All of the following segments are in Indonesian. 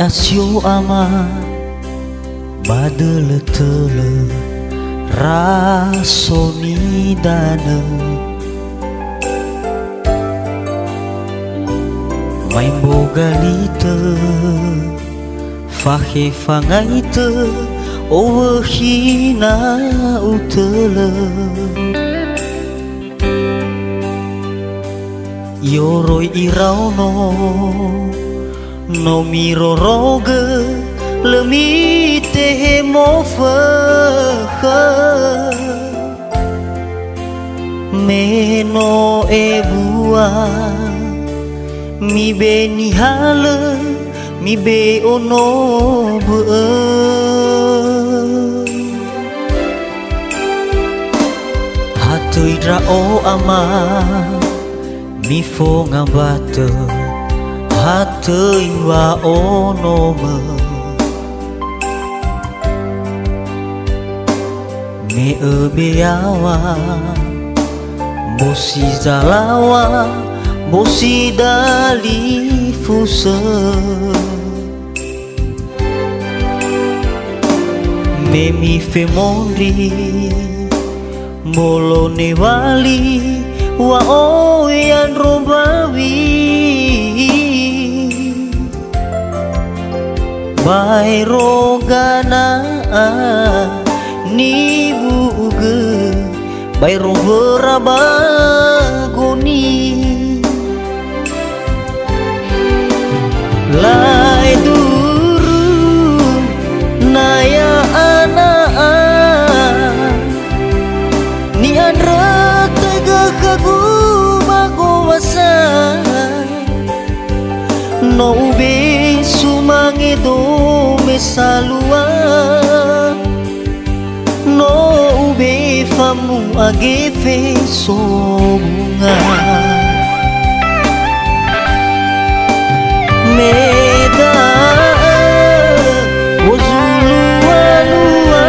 asio ama badele tele rasoni dana main bogalite fahe fangaite owahina utele yoroi irauno no miroroge lemite mofa meno ebua mi be ni hale mi be ono be hatui dra o ama mi fo ngabate hatui wa ono me me ebeawa bosi zalawa bosi dali fusa me mi femondi molo ne wali wa oyan robawi bai rogana ni buge bai roberaba goni lai duru naya ana ni andra tega kagu magowasa no ube sumange do mesalua no ube famu agefe songa meda wazulu walua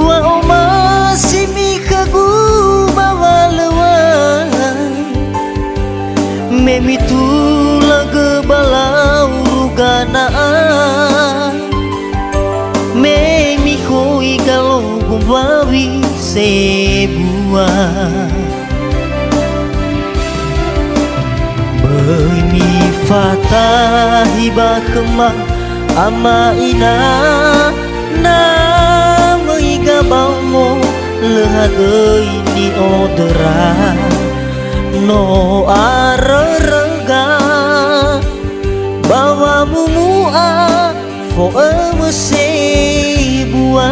wa oma simika guma walawa memitula gebalau rugana memikoi kalau gumbawi sebua mi fatahi bakema ama ina na meiga baumo lehadei ni odera no arerega bawa mumua fo emese bua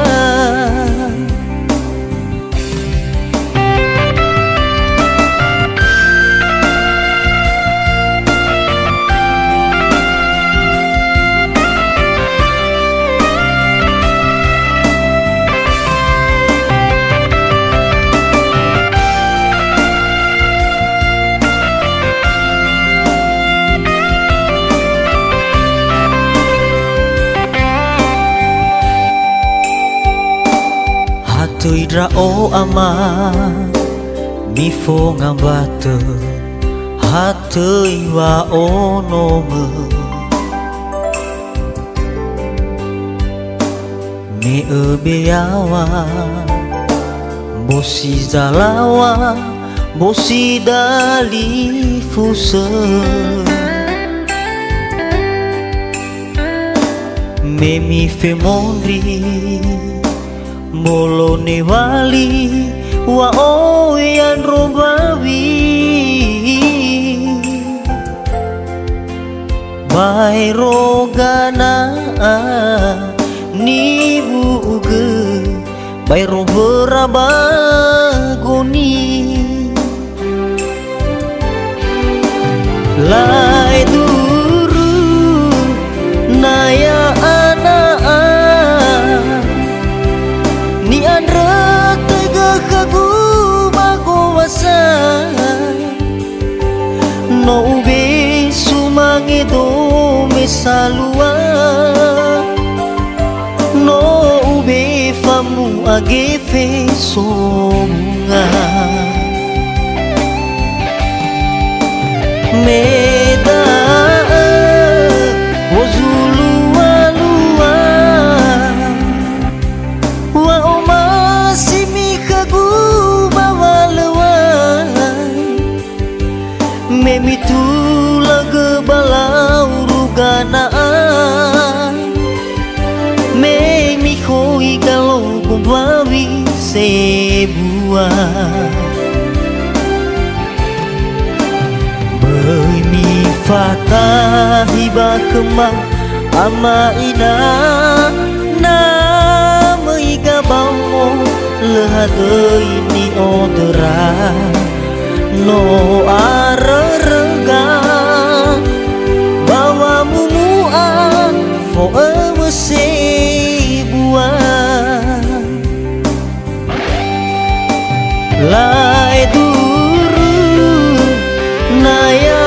hatui dra o ama mi fo ngabate hatui wa ono me ebeawa bosi zalawa bosi dali fusa me mi femondi molo ne wali wa oyan robawi bai rogana ni buge bai roberaba goni lai duru naya ana ni andra tega kagu magowasa no ube sumange do mesalua no ube famu agefe songa meda sebuah Bởi mi fatah hiba kemang ama ina na mới gabaw mo lehadoy ni odera no arerega bawa mumua fo sebuah lai duru naya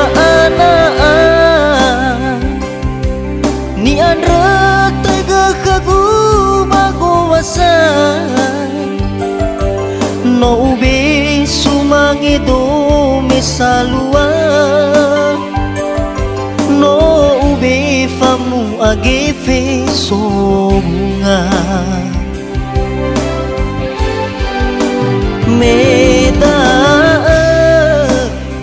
ni andra tega kagu magowasa no ube sumangido mesalua no ube famu agefe songa meda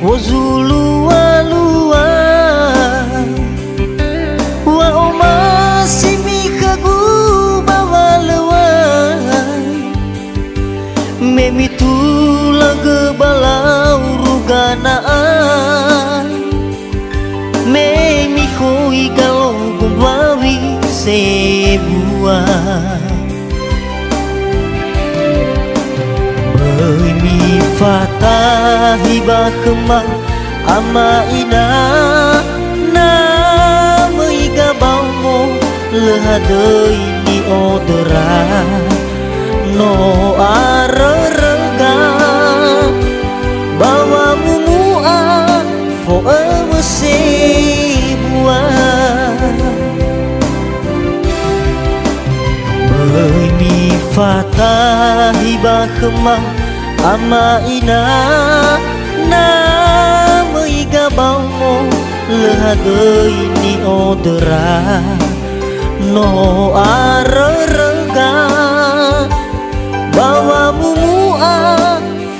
wazulu walua wa omasimi kagu bawalawa memitulang gebalau ruganaan memikoi kalau gumbawi sebuah mi fatah hiba kemang ama ina na mới gabaw mo lehadoy ni odera no arerega bawa mumua fo sebuah Bởi mi fatah hiba kemang ama ina na mới gabaw mo lehadoy ni odera no arerega bawa mumua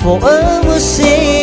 fo sebuah